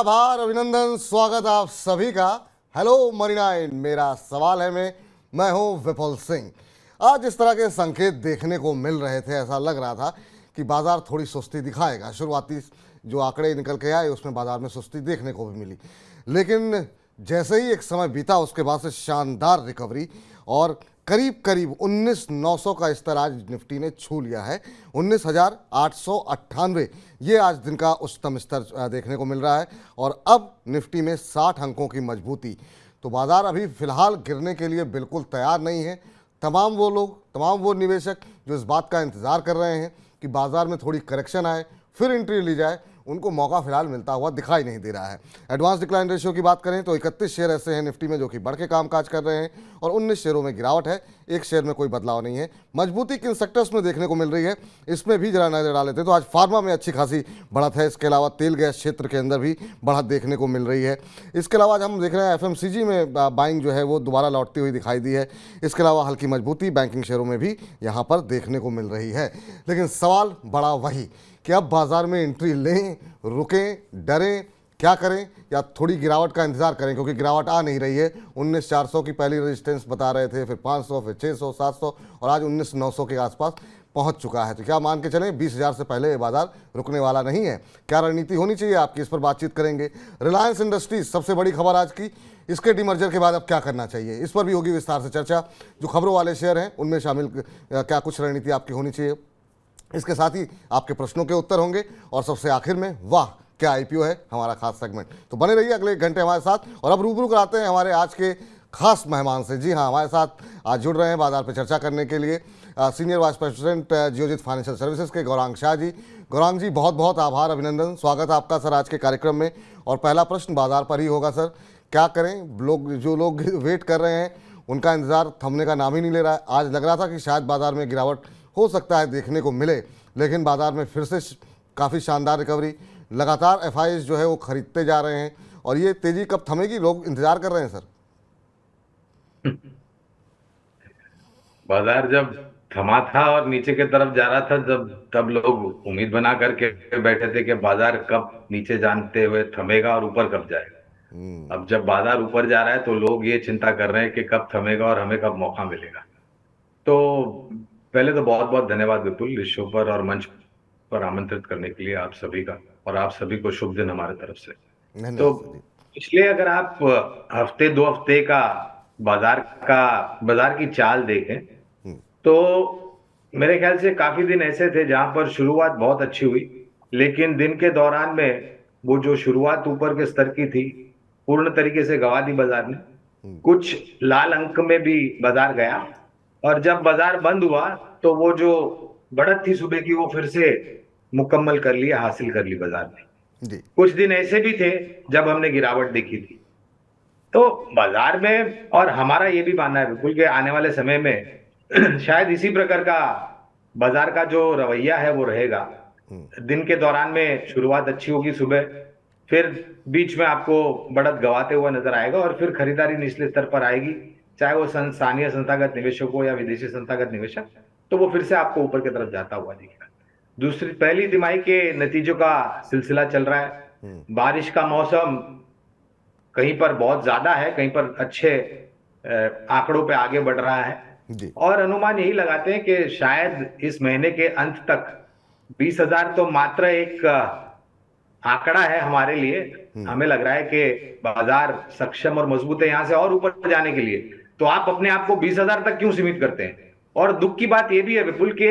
आभार अभिनंदन स्वागत आप सभी का। हेलो मनी 9, मेरा सवाल है मैं हूं विपुल सिंह। आज इस तरह के संकेत देखने को मिल रहे थे, ऐसा लग रहा था कि बाजार थोड़ी सुस्ती दिखाएगा। शुरुआती जो आंकड़े निकल के आए उसमें बाजार में सुस्ती देखने को भी मिली, लेकिन जैसे ही एक समय बीता उसके बाद से शानदार रिकवरी और करीब करीब 19,900 का स्तर आज निफ्टी ने छू लिया है। 19,898 ये आज दिन का उच्चतम स्तर देखने को मिल रहा है और अब निफ्टी में 60 अंकों की मजबूती। तो बाजार अभी फिलहाल गिरने के लिए बिल्कुल तैयार नहीं है। तमाम वो निवेशक जो इस बात का इंतज़ार कर रहे हैं कि बाजार में थोड़ी करेक्शन आए फिर एंट्री ली जाए, उनको मौका फिलहाल मिलता हुआ दिखाई नहीं दे रहा है। एडवांस डिक्लाइन रेशियो की बात करें तो 31 शेयर ऐसे हैं निफ्टी में जो कि बढ़ के कामकाज कर रहे हैं और 19 शेयरों में गिरावट है, एक शेयर में कोई बदलाव नहीं है। मजबूती किन सेक्टर्स में देखने को मिल रही है इसमें भी जरा नजर डाल लेते हैं। तो आज फार्मा में अच्छी खासी बढ़त है, इसके अलावा तेल गैस क्षेत्र के अंदर भी बढ़त देखने को मिल रही है। इसके अलावा आज हम देख रहे हैं एफएमसीजी में बाइंग जो है वो दोबारा लौटती हुई दिखाई दी है। इसके अलावा हल्की मजबूती बैंकिंग शेयरों में भी यहाँ पर देखने को मिल रही है। लेकिन सवाल बड़ा वही कि अब बाजार में एंट्री लें, रुकें, डरें, क्या करें या थोड़ी गिरावट का इंतजार करें, क्योंकि गिरावट आ नहीं रही है। 19,400 की पहली रेजिस्टेंस बता रहे थे, फिर 500, फिर 600, 700 और आज 19,900 के आसपास पहुंच चुका है। तो क्या मान के चलें 20,000 से पहले ये बाजार रुकने वाला नहीं है? क्या रणनीति होनी चाहिए आपकी, इस पर बातचीत करेंगे। रिलायंस इंडस्ट्रीज सबसे बड़ी खबर आज की, इसके डीमर्जर के बाद अब क्या करना चाहिए, इस पर भी होगी विस्तार से चर्चा। जो खबरों वाले शेयर हैं उनमें शामिल क्या कुछ रणनीति आपकी होनी चाहिए, इसके साथ ही आपके प्रश्नों के उत्तर होंगे और सबसे आखिर में वाह क्या आईपीओ है, हमारा खास सेगमेंट। तो बने रहिए अगले 1 घंटे हमारे साथ। और अब रूबरू कराते हैं हमारे आज के खास मेहमान से। जी हाँ, हमारे साथ आज जुड़ रहे हैं बाजार पर चर्चा करने के लिए senior vice president Geojit financial services के गौरांग शाह जी। गौरांग जी, बहुत बहुत आभार अभिनंदन स्वागत है आपका सर आज के कार्यक्रम में। और पहला प्रश्न बाजार पर ही होगा सर, क्या करें, जो लोग वेट कर रहे हैं उनका इंतजार थमने का नाम ही नहीं ले रहा है। आज लग रहा था कि शायद बाजार में गिरावट हो सकता है देखने को मिले, लेकिन बाजार में फिर से काफ़ी शानदार रिकवरी, लगातार एफआईज जो है वो खरीदते जा रहे हैं और ये तेजी कब थमेगी लोग इंतजार कर रहे हैं सर। बाजार जब थमा था और नीचे की तरफ जा रहा था तब लोग उम्मीद बना करके बैठे थे कि बाजार कब नीचे जानते हुए थमेगा और ऊपर कब जाएगा। अब जब बाजार ऊपर जा रहा है तो लोग ये चिंता कर रहे हैं कि कब थमेगा और हमें कब मौका मिलेगा। तो पहले तो बहुत बहुत धन्यवाद विपुल, इस शो पर और मंच पर आमंत्रित करने के लिए आप सभी का, और आप सभी को शुभ दिन हमारे तरफ से। धन्यवाद तो सर जी। पिछले अगर आप हफ्ते 2 हफ्ते का बाजार की चाल देखें तो मेरे ख्याल से काफी दिन ऐसे थे जहां पर शुरुआत बहुत अच्छी हुई, लेकिन दिन के दौरान में वो जो शुरुआत ऊपर के स्तर की थी पूर्ण तरीके से गंवा दी बाजार ने। कुछ लाल अंक में भी बाजार गया और जब बाजार बंद हुआ तो वो जो बढ़त थी सुबह की वो फिर से मुकम्मल कर लिया, हासिल कर ली बाजार ने। जी कुछ दिन ऐसे भी थे जब हमने गिरावट देखी थी। तो बाजार में, और हमारा ये भी मानना है बिल्कुल कि आने वाले समय में शायद इसी प्रकार का बाजार का जो रवैया है वो रहेगा। दिन के दौरान में शुरुआत अच्छी होगी सुबह, फिर बीच में आपको बढ़त गवाते हुआ नजर आएगा और फिर खरीदारी निचले स्तर पर आएगी, चाहे वो स्थानीय संस्थागत निवेशक हो या विदेशी संस्थागत निवेशक, तो वो फिर से आपको ऊपर की तरफ जाता हुआ दिखेगा। पहली तिमाही के नतीजों का सिलसिला चल रहा है। बारिश का मौसम कहीं पर बहुत ज्यादा है, कहीं पर अच्छे आंकड़ों पे आगे बढ़ रहा है जी और अनुमान यही लगाते हैं कि शायद इस महीने के अंत तक 20,000 तो मात्र एक आंकड़ा है हमारे लिए। हमें लग रहा है कि बाजार सक्षम और मजबूत है यहां से और ऊपर जाने के लिए। तो आप अपने आप को 20,000 तक क्यों सीमित करते हैं? और दुख की बात यह भी है विपुल के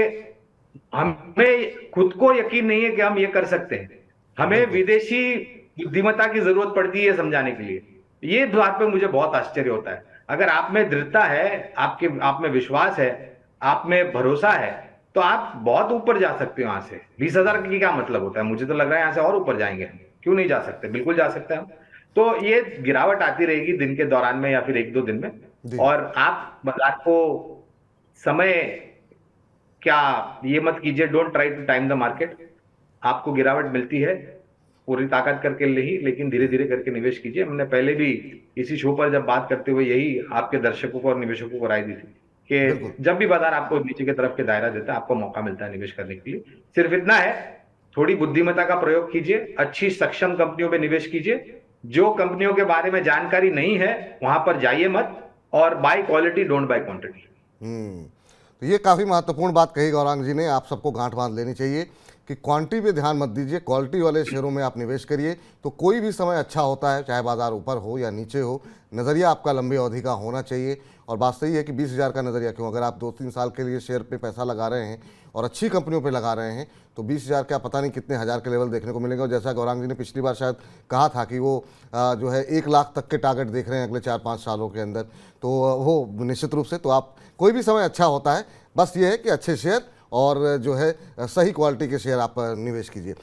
हमें खुद को यकीन नहीं है कि हम ये कर सकते हैं। हमें विदेशी बुद्धिमत्ता की जरूरत पड़ती है समझाने के लिए। ये बात पे मुझे बहुत आश्चर्य होता है। अगर आप में दृढ़ता है, आप में विश्वास है, आप में भरोसा है, तो आप बहुत ऊपर जा सकते हो। यहां से 20,000 की क्या मतलब होता है? मुझे तो लग रहा है यहां से और ऊपर जाएंगे। क्यों नहीं जा सकते? बिल्कुल जा सकते हैं हम। तो ये गिरावट आती रहेगी दिन के दौरान में या फिर 1-2 दिन में, जी और आप बाजार को समय, क्या ये मत कीजिए, don't try to time the market. आपको गिरावट मिलती है पूरी ताकत करके नहीं, लेकिन धीरे धीरे करके निवेश कीजिए। हमने पहले भी इसी शो पर जब बात करते हुए यही आपके दर्शकों को और निवेशकों को राय दी थी बिल्कुल। कि जब भी बाजार आपको नीचे की तरफ के दायरा देता है आपको मौका मिलता है निवेश करने के लिए। सिर्फ इतना है थोड़ी बुद्धिमत्ता का प्रयोग कीजिए, अच्छी सक्षम कंपनियों में निवेश कीजिए। जो कंपनियों के बारे में जानकारी नहीं है वहां पर जाइए मत, और bye quality don't by quantity. तो ये काफ़ी महत्वपूर्ण बात कही गौरांग जी ने, आप सबको गांठ बांध लेनी चाहिए कि क्वांटिटी पे ध्यान मत दीजिए, क्वालिटी वाले शेयरों में आप निवेश करिए तो कोई भी समय अच्छा होता है, चाहे बाजार ऊपर हो या नीचे हो। नज़रिया आपका लंबी अवधि का होना चाहिए। और बात सही है कि 20,000 का नज़रिया क्यों, अगर आप 2-3 साल के लिए शेयर पे पैसा लगा रहे हैं और अच्छी कंपनियों पे लगा रहे हैं तो 20,000 का पता नहीं कितने हज़ार के लेवल देखने को मिलेंगे। और जैसा गौरांग जी ने पिछली बार शायद कहा था कि वो जो है 1 लाख तक के टारगेट देख रहे हैं अगले 4-5 सालों के अंदर, तो वो निश्चित रूप से, तो आप कोई भी समय अच्छा होता है, बस ये है कि अच्छे शेयर और जो है सही क्वालिटी के शेयर आप निवेश कीजिए।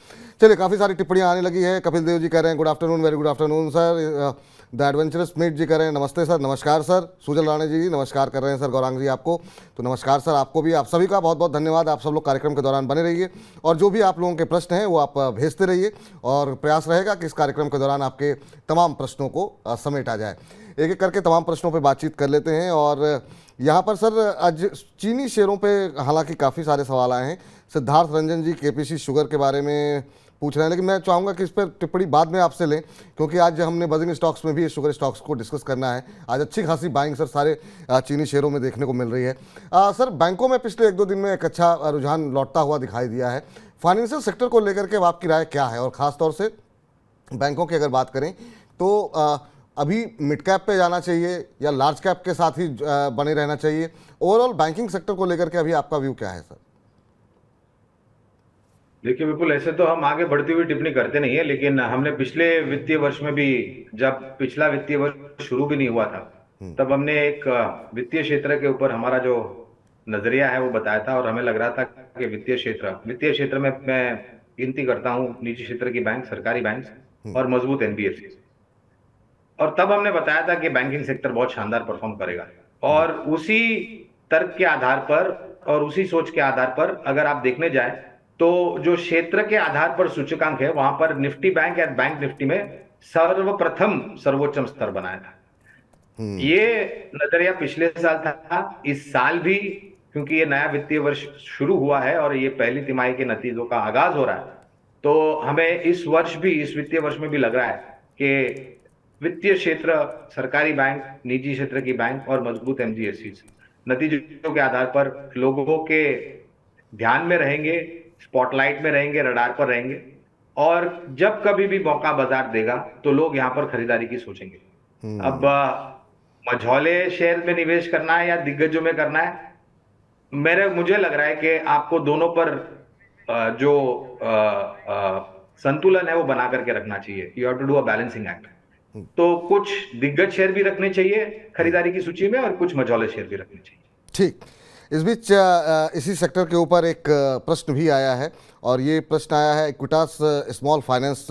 चलिए, काफ़ी सारी टिप्पणियां आने लगी है। कपिल देव जी कह रहे हैं good afternoon, very good afternoon sir. The adventurous मिट जी कह रहे हैं नमस्ते सर। नमस्कार सर। सुजल राणे जी नमस्कार कर रहे हैं सर गौरांग जी आपको, तो नमस्कार सर आपको भी। आप सभी का बहुत बहुत धन्यवाद। आप सब लोग कार्यक्रम के दौरान बने रहिए और जो भी आप लोगों के प्रश्न हैं वो आप भेजते रहिए और प्रयास रहेगा कि इस कार्यक्रम के दौरान आपके तमाम प्रश्नों को समेटा जाए। एक एक करके तमाम प्रश्नों पर बातचीत कर लेते हैं। और यहाँ पर सर आज चीनी शेयरों पे हालांकि काफ़ी सारे सवाल आए हैं। सिद्धार्थ रंजन जी केपीसी शुगर के बारे में पूछ रहे हैं, लेकिन मैं चाहूँगा कि इस पर टिप्पणी बाद में आपसे लें क्योंकि आज हमने बजिंग स्टॉक्स में भी शुगर स्टॉक्स को डिस्कस करना है। आज अच्छी खासी बाइंग सर सारे चीनी शेयरों में देखने को मिल रही है। सर, बैंकों में पिछले 1-2 दिन में एक अच्छा रुझान लौटता हुआ दिखाई दिया है। फाइनेंशियल सेक्टर को लेकर के आपकी राय क्या है? और ख़ासतौर से बैंकों की अगर बात करें तो अभी मिड कैप पे जाना चाहिए या लार्ज कैप के साथ ही बने रहना चाहिए? ओवरऑल बैंकिंग सेक्टर को लेकर के अभी आपका व्यू क्या है सर? देखिए, बिल्कुल ऐसे तो हम आगे बढ़ती हुई टिप्पणी करते नहीं है, लेकिन हमने पिछले वित्तीय वर्ष में भी, जब पिछला वित्तीय वर्ष शुरू भी नहीं हुआ था, तब हमने एक वित्तीय क्षेत्र के ऊपर हमारा जो नजरिया है वो बताया था। और हमें लग रहा था कि वित्तीय क्षेत्र में मैं गिनती करता हूँ निजी क्षेत्र की बैंक, सरकारी बैंक और मजबूत एनबीएफसी। और तब हमने बताया था कि बैंकिंग सेक्टर बहुत शानदार परफॉर्म करेगा। और उसी तर्क के आधार पर और उसी सोच के आधार पर अगर आप देखने जाए तो जो क्षेत्र के आधार पर सूचकांक है वहां पर निफ्टी बैंक या बैंक निफ्टी में सर्वप्रथम सर्वोच्च स्तर बनाया था। ये नजरिया पिछले साल था, इस साल भी, क्योंकि ये नया वित्तीय वर्ष शुरू हुआ है और ये पहली तिमाही के नतीजों का आगाज हो रहा है, तो हमें इस वर्ष भी, इस वित्तीय वर्ष में भी लग रहा है कि वित्तीय क्षेत्र, सरकारी बैंक, निजी क्षेत्र की बैंक और मजबूत एमजीएससी नतीजों के आधार पर लोगों के ध्यान में रहेंगे, स्पॉटलाइट में रहेंगे, रडार पर रहेंगे। और जब कभी भी मौका बाजार देगा तो लोग यहां पर खरीदारी की सोचेंगे। अब मझौले शेयर में निवेश करना है या दिग्गजों में करना है, मुझे लग रहा है कि आपको दोनों पर जो संतुलन है वो बना करके रखना चाहिए। You have to do a balancing act. तो कुछ दिग्गज शेयर भी रखने चाहिए खरीदारी की सूची में और कुछ मझौले शेयर भी रखने चाहिए। ठीक। इस बीच इसी सेक्टर के ऊपर एक प्रश्न भी आया है और ये प्रश्न आया है इक्विटास स्मॉल फाइनेंस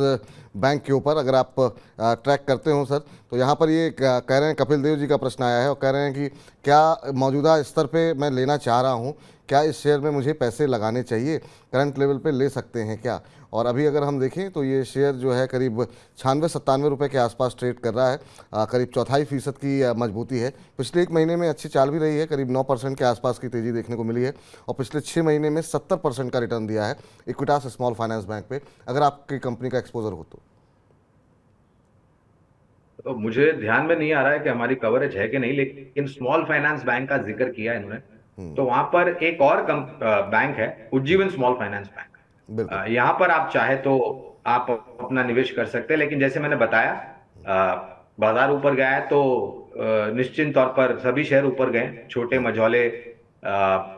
बैंक के ऊपर। अगर आप ट्रैक करते हो सर तो यहाँ पर ये कह रहे हैं, कपिल देव जी का प्रश्न आया है और कह रहे हैं कि क्या मौजूदा स्तर पे मैं लेना चाह रहा हूँ, क्या इस शेयर में मुझे पैसे लगाने चाहिए, करंट लेवल पे ले सकते हैं क्या? और अभी अगर हम देखें तो ये शेयर जो है करीब 96-97 रुपये के आसपास ट्रेड कर रहा है। करीब 4.5% की मजबूती है। पिछले 1 महीने में अच्छी चाल भी रही है, करीब 9% के आसपास की तेज़ी देखने को मिली है और पिछले 6 महीने में 70% का रिटर्न दिया है इक्विटास स्मॉल फाइनेंस बैंक पे, अगर आपकी कंपनी का एक्सपोजर हो तो मुझे ध्यान में नहीं आ रहा है कि हमारी कवरेज है कि नहीं, लेकिन स्मॉल फाइनेंस बैंक का जिक्र किया इन्होंने, तो वहां पर एक और बैंक है उज्जीवन स्मॉल फाइनेंस बैंक। बिल्कुल। यहाँ पर आप चाहे तो आप अपना निवेश कर सकते हैं, लेकिन जैसे मैंने बताया बाजार ऊपर गया है तो निश्चित तौर पर सभी शेयर ऊपर गए, छोटे मझौले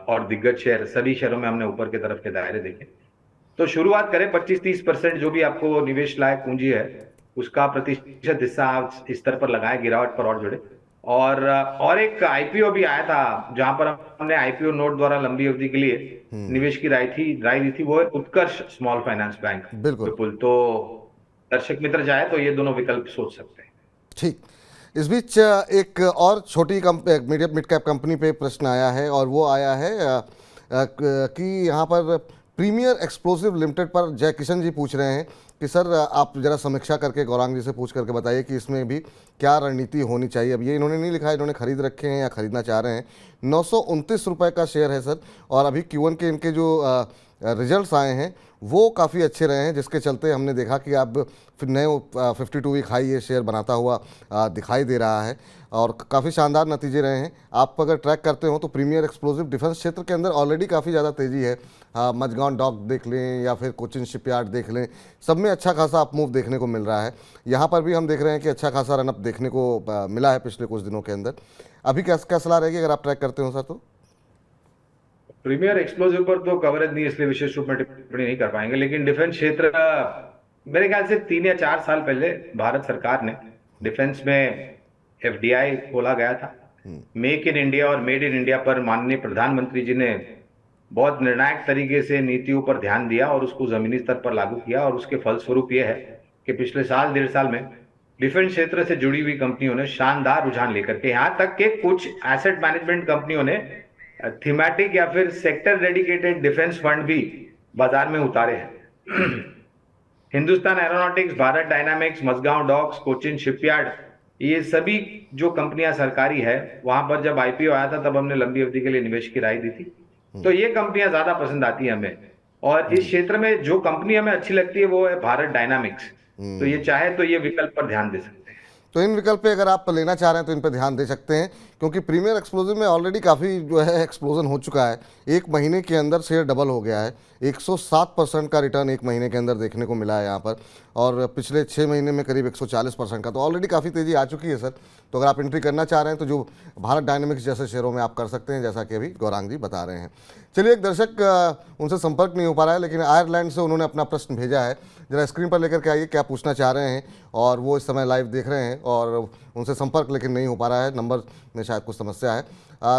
और दिग्गज शेयर, सभी शेयरों में हमने ऊपर की तरफ के दायरे देखे। तो शुरुआत करें 25-30% जो भी आपको निवेश लायक पूंजी है उसका प्रतिशत हिस्सा आप इस स्तर पर लगाए, गिरावट पर और जुड़े। और एक आईपीओ भी आया था जहां पर हमने आईपीओ नोट द्वारा लंबी अवधि के लिए निवेश की राय दी थी, वो है उत्कर्ष स्मॉल फाइनेंस बैंक। बिल्कुल। तो दर्शक मित्र चाहे तो ये दोनों विकल्प सोच सकते हैं। ठीक। इस बीच एक और छोटी मिड कैप कंपनी पे प्रश्न आया है और वो आया है कि यहाँ पर प्रीमियर एक्सप्लोसिव लिमिटेड पर जय किशन जी पूछ रहे हैं कि सर आप जरा समीक्षा करके गौरांग जी से पूछ करके बताइए कि इसमें भी क्या रणनीति होनी चाहिए। अब ये इन्होंने नहीं लिखा है इन्होंने खरीद रखे हैं या खरीदना चाह रहे हैं। 929 रुपये का शेयर है सर, और अभी Q1 के इनके जो रिजल्ट्स आए हैं वो काफ़ी अच्छे रहे हैं, जिसके चलते हमने देखा कि अब फिर नए 52 वीक हाई ये शेयर बनाता हुआ दिखाई दे रहा है और काफ़ी शानदार नतीजे रहे हैं। आप अगर ट्रैक करते हो तो प्रीमियर एक्सप्लोसिव डिफेंस क्षेत्र के अंदर ऑलरेडी काफ़ी ज़्यादा तेज़ी है। मझगांव डॉक देख लें या फिर कोचिन शिपयार्ड देख लें, सब में अच्छा खासा अप मूव देखने को मिल रहा है। यहाँ पर भी हम देख रहे हैं कि अच्छा खासा रनअप देखने को मिला है पिछले कुछ दिनों के अंदर। अभी क्या सलाह रहेगी अगर आप ट्रैक करते हो सर? तो प्रीमियर एक्सप्लोसिव पर तो कवरेज नहीं, इसलिए विशेष रूप में टिप्पणी नहीं कर पाएंगे। लेकिन डिफेंस क्षेत्र मेरे ख्याल से 3 या 4 साल पहले भारत सरकार ने डिफेंस में FDI खोला गया था। मेक इन इंडिया और मेड इन इंडिया पर माननीय प्रधानमंत्री जी ने बहुत निर्णायक तरीके से नीतियों पर ध्यान दिया और उसको जमीनी स्तर पर लागू किया, और उसके फलस्वरूप यह है कि पिछले साल 1.5 साल में डिफेंस क्षेत्र से जुड़ी हुई कंपनियों ने शानदार रुझान लेकर के, यहां तक कि कुछ एसेट मैनेजमेंट कंपनियों ने थीमेटिक या फिर सेक्टर डेडिकेटेड डिफेंस फंड भी बाजार में उतारे हैं। Hindustan Aeronautics, Bharat Dynamics, Mazagon Docks, Cochin shipyard, ये सभी जो कंपनियां सरकारी है, वहां पर जब IPO आया था तब हमने लंबी अवधि के लिए निवेश की राय दी थी। तो ये कंपनियां ज्यादा पसंद आती है हमें, और इस क्षेत्र में जो कंपनी हमें अच्छी लगती है वो है भारत डायनामिक्स। तो ये चाहे तो ये विकल्प पर ध्यान दे सकते हैं। तो इन विकल्प पे अगर आप लेना चाह रहे हैं तो इन पे ध्यान दे सकते हैं, क्योंकि प्रीमियर एक्सप्लोसिव में ऑलरेडी काफ़ी जो है एक्सप्लोजन हो चुका है। एक महीने के अंदर शेयर डबल हो गया है, 107% का रिटर्न एक महीने के अंदर देखने को मिला है यहाँ पर, और पिछले 6 महीने में करीब 140% का। तो ऑलरेडी काफ़ी तेज़ी आ चुकी है सर। तो अगर आप एंट्री करना चाह रहे हैं तो जो भारत डायनेमिक्स जैसे शेयरों में आप कर सकते हैं, जैसा कि अभी गौरांग जी बता रहे हैं। चलिए, एक दर्शक उनसे संपर्क नहीं हो पा रहा है, लेकिन आयरलैंड से उन्होंने अपना प्रश्न भेजा है। जरा स्क्रीन पर लेकर के आइए, क्या पूछना चाह रहे हैं, और वो इस समय लाइव देख रहे हैं और उनसे संपर्क लेकिन नहीं हो पा रहा है, नंबर में शायद कुछ समस्या है।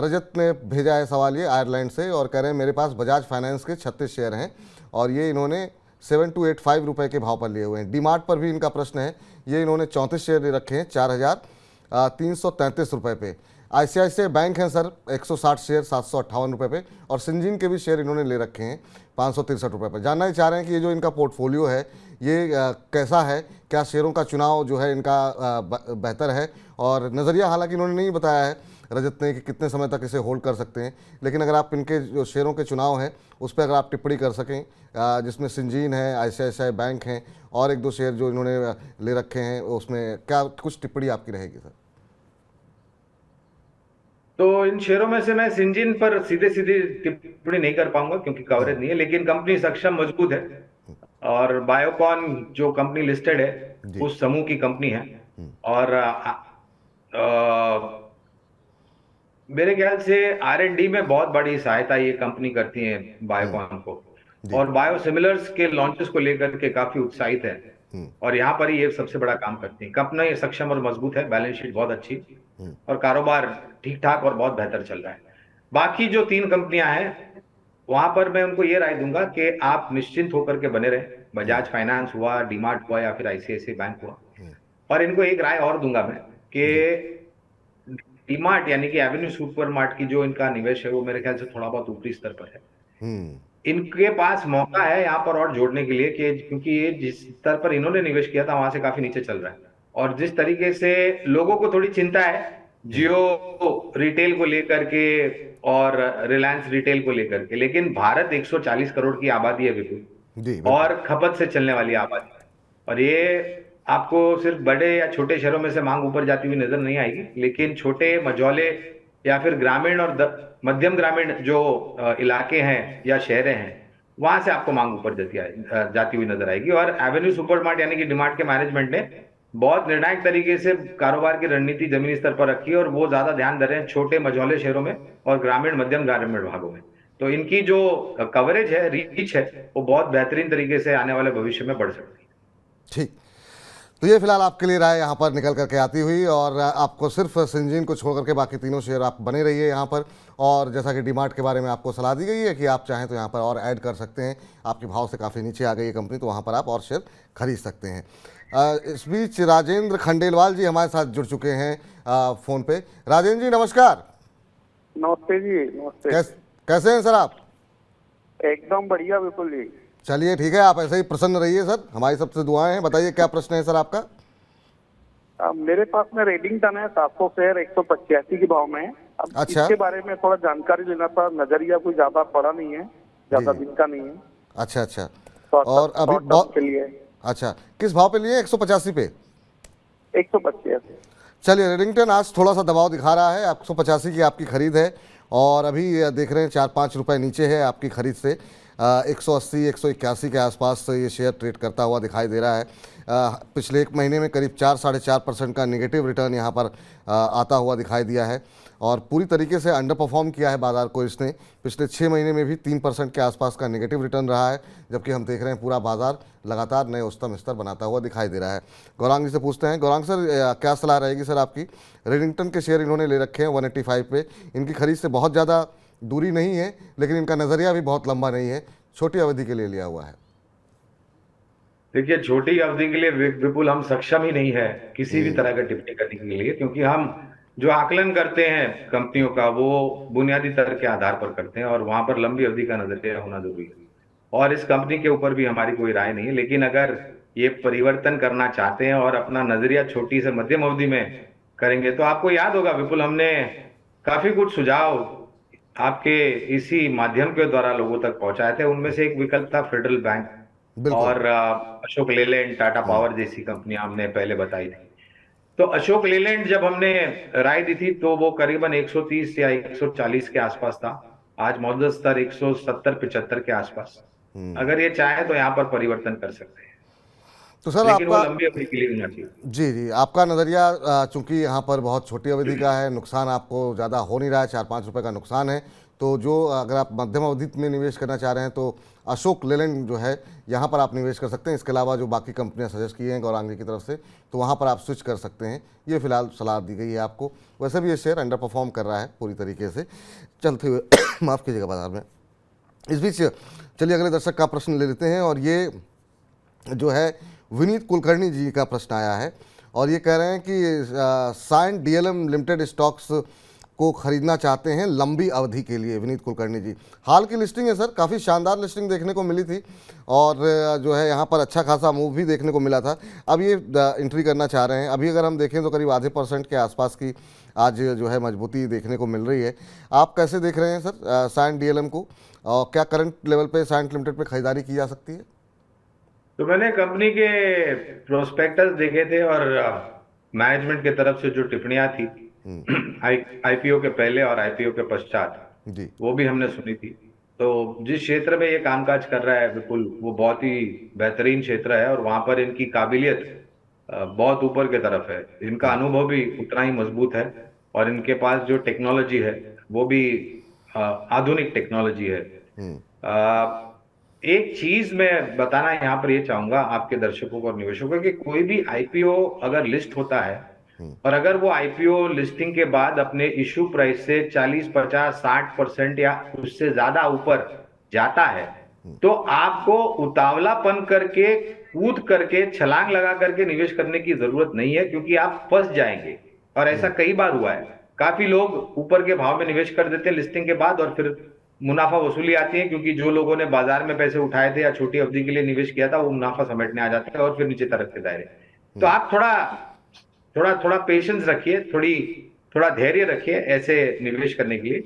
रजत ने भेजा है सवाल ये आयरलैंड से, और कह रहे हैं मेरे पास बजाज फाइनेंस के 36 शेयर हैं और ये इन्होंने 7285 रुपये के भाव पर लिए हुए हैं। डीमार्ट पर भी इनका प्रश्न है, ये इन्होंने 34 शेयर ले रखे हैं 4333 रुपये पे। ICICI बैंक हैं सर 160 शेयर 758 रुपये पे, और सिंजीन के भी शेयर इन्होंने ले रखे हैं 563 रुपये पर। जानना ही चाह रहे हैं कि ये जो इनका पोर्टफोलियो है ये कैसा है, क्या शेयरों का चुनाव जो है इनका बेहतर है, और नज़रिया हालांकि इन्होंने नहीं बताया है रजत ने कि कितने समय तक इसे होल्ड कर सकते हैं, लेकिन अगर आप इनके जो शेयरों के चुनाव हैं उस पर अगर आप टिप्पणी कर सकें, जिसमें सिंजीन है, ICICI बैंक हैं और 1-2 शेयर जो इन्होंने ले रखे हैं, उसमें क्या कुछ टिप्पणी आपकी रहेगी सर? तो इन शेयरों में से मैं सिंजीन पर सीधे सीधे टिप्पणी नहीं कर पाऊंगा क्योंकि कवरेज नहीं है, लेकिन कंपनी सक्षम मजबूत है, और बायोकॉन जो कंपनी लिस्टेड है उस समूह की कंपनी है, और मेरे ख्याल से R&D में बहुत बड़ी सहायता ये कंपनी करती है बायोकॉन को, और बायोसिमिलर्स के लॉन्चेस को लेकर के काफी उत्साहित है, और यहाँ पर ही ये सबसे बड़ा काम करती है। कंपनी सक्षम और मजबूत है, बैलेंस शीट बहुत अच्छी, और कारोबार ठीक ठाक और बहुत बेहतर चल रहा है। बाकी जो 3 कंपनियां हैं वहां पर मैं उनको ये राय दूंगा कि आप निश्चिंत होकर के बने रहे। बजाज फाइनेंस हुआ, डीमार्ट हुआ या फिर ICICI बैंक हुआ। और इनको एक राय और दूंगा मैं कि डीमार्ट यानी कि एवेन्यू सुपरमार्ट की जो इनका निवेश है वो मेरे ख्याल से थोड़ा बहुत ऊपरी स्तर पर है। इनके पास मौका है यहाँ पर और जोड़ने के लिए, कि क्योंकि ये जिस स्तर पर इन्होंने निवेश किया था वहां से काफी नीचे चल रहा है, और जिस तरीके से लोगों को थोड़ी चिंता है जियो रिटेल को लेकर के और रिलायंस रिटेल को लेकर के, लेकिन भारत 140 करोड़ की आबादी है विपुल, और खपत से चलने वाली आबादी, और ये आपको सिर्फ बड़े या छोटे शहरों में से मांग ऊपर जाती हुई नजर नहीं आएगी, लेकिन छोटे मझौले या फिर ग्रामीण और मध्यम ग्रामीण जो इलाके हैं या शहरें हैं वहां से आपको मांग ऊपर जाती हुई नजर आएगी। और एवेन्यू सुपरमार्ट यानी कि डीमार्ट के मैनेजमेंट ने बहुत निर्णायक तरीके से कारोबार की रणनीति जमीनी स्तर पर रखी है, और वो ज्यादा ध्यान दे रहे हैं छोटे मझौले शहरों में और ग्रामीण मध्यम ग्रामीण भागों में। तो इनकी जो कवरेज है, रीच है, वो बहुत बेहतरीन तरीके से आने वाले भविष्य में बढ़ सकती है। ठीक, तो ये फिलहाल आपके लिए राय यहाँ पर निकल करके आती हुई, और आपको सिर्फ सिंजीन को छोड़ करके बाकी तीनों शेयर आप बने रहिए यहाँ पर। और जैसा कि डीमार्ट के बारे में आपको सलाह दी गई है कि आप चाहें तो यहाँ पर और ऐड कर सकते हैं, आपके भाव से काफ़ी नीचे आ गई है कंपनी, तो वहाँ पर आप और शेयर खरीद सकते हैं। इस बीच राजेंद्र खंडेलवाल जी हमारे साथ जुड़ चुके हैं फ़ोन पे। राजेंद्र जी नमस्कार। नमस्ते जी। नमस्ते। कैसे हैं सर आप? एकदम बढ़िया विपुल जी। चलिए ठीक है, आप ऐसे ही प्रसन्न रहिए सर, हमारी सबसे दुआएं हैं। बताइए क्या प्रश्न है सर आपका। मेरे पास में रेडिंगटन है 700 शेयर 185 के भाव में है। अब अच्छा। इसके बारे में थोड़ा जानकारी लेना था, नजरिया कोई ज्यादा बड़ा नहीं है, ज्यादा जी। दिन का नहीं है, अच्छा अच्छा। और अभी शॉर्ट टर्म बहुत के लिए। अच्छा, किस भाव पे लिए? 185 पे। 125। चलिए, रेडिंगटन आज थोड़ा सा दबाव दिखा रहा है, 185 की आपकी खरीद है और अभी देख रहे हैं 4-5 रुपए नीचे है आपकी खरीद से। 180 181 के आसपास ये शेयर ट्रेड करता हुआ दिखाई दे रहा है। पिछले एक महीने में करीब 4-4.5% का नेगेटिव रिटर्न यहाँ पर आता हुआ दिखाई दिया है और पूरी तरीके से अंडर परफॉर्म किया है बाजार को इसने। पिछले 6 महीने में भी 3% के आसपास का नेगेटिव रिटर्न रहा है, जबकि हम देख रहे हैं पूरा बाजार लगातार नए उच्चतम स्तर बनाता हुआ दिखाई दे रहा है। गौरांग जी से पूछते हैं। गौरांग सर, क्या सलाह रहेगी सर आपकी? रेडिंगटन के शेयर इन्होंने ले रखे हैं 185 पे। इनकी खरीद से बहुत ज़्यादा दूरी नहीं है, लेकिन इनका नज़रिया भी बहुत लंबा नहीं है, छोटी अवधि के लिए लिया हुआ है। देखिए, छोटी अवधि के लिए विपुल हम सक्षम ही नहीं है किसी भी तरह का टिप्पणी करने के लिए, क्योंकि हम जो आकलन करते हैं कंपनियों का वो बुनियादी तर्क के आधार पर करते हैं और वहां पर लंबी अवधि का नजरिया होना जरूरी है। और इस कंपनी के ऊपर भी हमारी कोई राय नहीं है, लेकिन अगर ये परिवर्तन करना चाहते हैं और अपना नजरिया छोटी से मध्यम अवधि में करेंगे, तो आपको याद होगा विपुल, हमने काफी कुछ सुझाव आपके इसी माध्यम के द्वारा लोगों तक पहुंचाए थे। उनमें से एक विकल्प था फेडरल बैंक बिल्कुल। और अशोक लेलैंड, टाटा पावर जैसी कंपनियां हमने पहले बताई थी। तो अशोक लेलैंड जब हमने राय दी थी तो वो करीबन 130 या 140 के आसपास था। आज मौजूदा स्तर 170-75 के आसपास। अगर ये चाहे तो यहाँ पर परिवर्तन कर सकते हैं, तो सर लेकिन वो आपका, लंबी अवधि के लिए होना चाहिए। जी जी, आपका नज़रिया चूंकि यहाँ पर बहुत छोटी अवधि का है, नुकसान आपको ज़्यादा हो नहीं रहा है, 4-5 रुपये का नुकसान है, तो जो अगर आप मध्यम अवधि में निवेश करना चाह रहे हैं तो अशोक लेलैंड जो है यहाँ पर आप निवेश कर सकते हैं। इसके अलावा जो बाकी कंपनियाँ सजेस्ट की हैं गौरांग जी की तरफ से, तो वहाँ पर आप स्विच कर सकते हैं। ये फिलहाल सलाह दी गई है आपको। वैसे भी ये शेयर अंडर परफॉर्म कर रहा है पूरी तरीके से चलते हुए माफ़ कीजिएगा बाजार में। इस बीच चलिए अगले दर्शक का प्रश्न ले लेते हैं और ये जो है विनीत कुलकर्णी जी का प्रश्न आया है और ये कह रहे हैं कि साइंट डीएलएम लिमिटेड स्टॉक्स को खरीदना चाहते हैं लंबी अवधि के लिए। विनीत कुलकर्णी जी, हाल की लिस्टिंग है सर, काफ़ी शानदार लिस्टिंग देखने को मिली थी और जो है यहाँ पर अच्छा खासा मूव भी देखने को मिला था। अब ये एंट्री करना चाह रहे हैं। अभी अगर हम देखें तो करीब आधे % के आसपास की आज जो है मजबूती देखने को मिल रही है। आप कैसे देख रहे हैं सर साइंट डीएलएम को, और क्या करंट लेवल पे साइंट लिमिटेड पे खरीदारी की जा सकती है? तो मैंने कंपनी के प्रोस्पेक्टस देखे थे और मैनेजमेंट की तरफ से जो टिप्पणियां थी आईपीओ के पहले और आईपीओ के पश्चात, जी। वो भी हमने सुनी थी। तो जिस क्षेत्र में ये कामकाज कर रहा है विपुल, वो बहुत ही बेहतरीन क्षेत्र है और वहां पर इनकी काबिलियत बहुत ऊपर की तरफ है। इनका अनुभव भी उतना ही मजबूत है और इनके पास जो टेक्नोलॉजी है वो भी आधुनिक टेक्नोलॉजी है। एक चीज मैं बताना यहाँ पर ये चाहूंगा आपके दर्शकों को और निवेशकों को कि कोई भी आईपीओ अगर लिस्ट होता है और अगर वो आईपीओ लिस्टिंग के बाद अपने इश्यू प्राइस से 40, 50, 60% या उससे ज्यादा ऊपर जाता है, तो आपको उतावलापन करके, कूद करके, छलांग लगा करके निवेश करने की जरूरत नहीं है, क्योंकि आप फंस जाएंगे। और ऐसा कई बार हुआ है। काफी लोग ऊपर के भाव में निवेश कर देते हैं लिस्टिंग के बाद और फिर मुनाफा वसूली आती है, क्योंकि जो लोगों ने बाजार में पैसे उठाए थे या छोटी अवधि के लिए निवेश किया था वो मुनाफा समेटने आ जाता है और फिर नीचे तरफ के दायरे। तो आप थोड़ा थोड़ा थोड़ा पेशेंस रखिए, थोड़ा धैर्य रखिए ऐसे निवेश करने के लिए।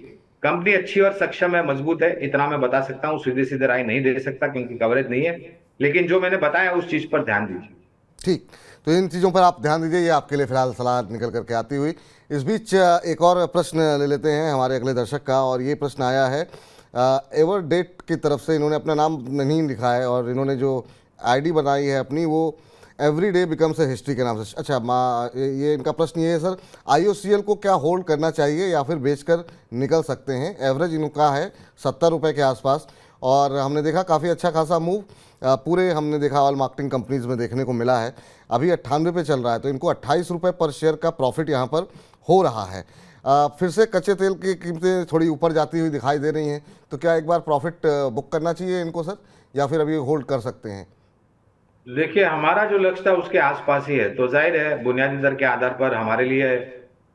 कंपनी अच्छी और सक्षम है, मजबूत है, इतना मैं बता सकता हूँ। सीधे सीधे राय नहीं दे सकता क्योंकि कवरेज नहीं है, लेकिन जो मैंने बताया उस चीज पर ध्यान दीजिए। ठीक, तो इन चीज़ों पर आप ध्यान दीजिए, ये आपके लिए फिलहाल सलाह निकल करके आती हुई। इस बीच एक और प्रश्न ले लेते हैं हमारे अगले दर्शक का और ये प्रश्न आया है एवरडेट की तरफ से। इन्होंने अपना नाम नहीं लिखा है और इन्होंने जो आईडी बनाई है अपनी वो every day becomes a history के नाम से। अच्छा, ये इनका प्रश्न ये है सर, आईओसीएल को क्या होल्ड करना चाहिए या फिर बेचकर निकल सकते हैं? एवरेज इनका है 70 रुपये के आसपास और हमने देखा काफ़ी अच्छा खासा मूव पूरे हमने देखा ऑल मार्केटिंग कंपनीज में देखने को मिला है। अभी 98 पे चल रहा है, तो इनको 28 रुपये पर शेयर का प्रॉफिट यहाँ पर हो रहा है। फिर से कच्चे तेल की कीमतें थोड़ी ऊपर जाती हुई दिखाई दे रही हैं, तो क्या एक बार प्रॉफिट बुक करना चाहिए इनको सर, या फिर अभी होल्ड कर सकते हैं? देखिए, हमारा जो लक्ष्य था उसके आसपास ही है, तो जाहिर है बुनियादी दर के आधार पर हमारे लिए